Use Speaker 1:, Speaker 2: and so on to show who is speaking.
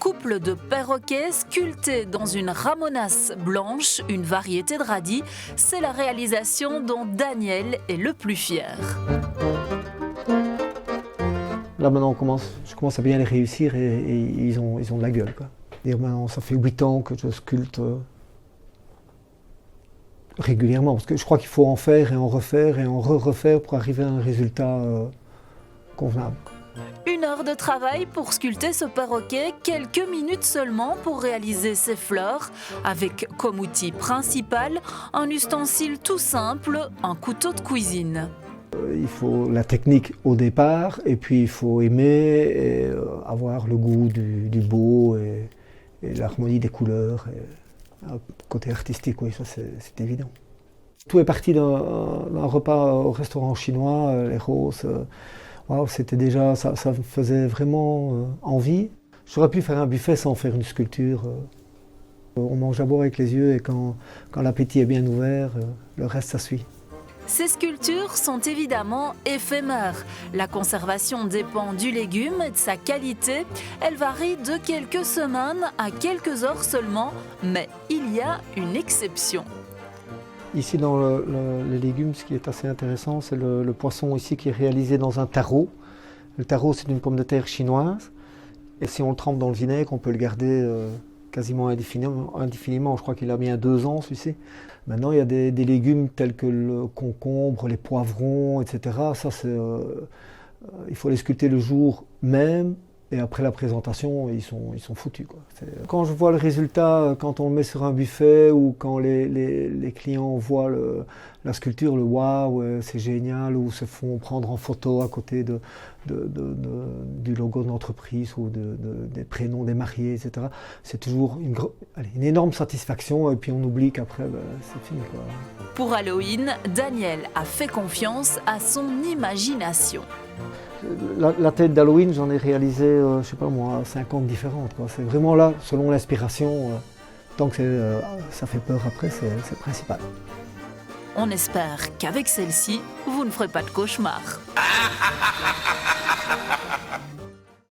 Speaker 1: couple de perroquets sculptés dans une ramonasse blanche, une variété de radis. C'est la réalisation dont Daniel est le plus fier.
Speaker 2: Là maintenant je commence à bien les réussir et ils ont de la gueule, quoi. Et maintenant ça fait 8 ans que je sculpte régulièrement, parce que je crois qu'il faut en faire et en refaire et en refaire pour arriver à un résultat convenable.
Speaker 1: 1 heure de travail pour sculpter ce perroquet, quelques minutes seulement pour réaliser ses fleurs, avec comme outil principal un ustensile tout simple, un couteau de cuisine.
Speaker 2: Il faut la technique au départ, et puis il faut aimer et avoir le goût du beau et l'harmonie des couleurs. Et un côté artistique, oui, ça c'est évident. Tout est parti d'un repas au restaurant chinois, les roses. Wow, c'était déjà, ça me faisait vraiment envie. J'aurais pu faire un buffet sans faire une sculpture. On mange d'abord avec les yeux et quand l'appétit est bien ouvert, le reste ça suit.
Speaker 1: Ces sculptures sont évidemment éphémères. La conservation dépend du légume et de sa qualité. Elle varie de quelques semaines à quelques heures seulement, mais il y a une exception.
Speaker 2: Ici dans les légumes, ce qui est assez intéressant, c'est le poisson ici qui est réalisé dans un taro. Le taro, c'est une pomme de terre chinoise. Et si on le trempe dans le vinaigre, on peut le garder quasiment indéfiniment. Je crois qu'il a bien 2 ans, celui-ci. Maintenant, il y a des légumes tels que le concombre, les poivrons, etc. Ça, il faut les sculpter le jour même. Et après la présentation, ils sont foutus, quoi. Quand je vois le résultat, quand on le met sur un buffet ou quand les clients voient la sculpture, le waouh, c'est génial, ou se font prendre en photo à côté du logo de l'entreprise ou des prénoms des mariés, etc. C'est toujours une énorme satisfaction et puis on oublie qu'après, c'est fini, quoi.
Speaker 1: Pour Halloween, Daniel a fait confiance à son imagination.
Speaker 2: La tête d'Halloween, j'en ai réalisé, je sais pas moi, 50 différentes, quoi. C'est vraiment là, selon l'inspiration. Tant que ça fait peur après, c'est le principal.
Speaker 1: On espère qu'avec celle-ci, vous ne ferez pas de cauchemar.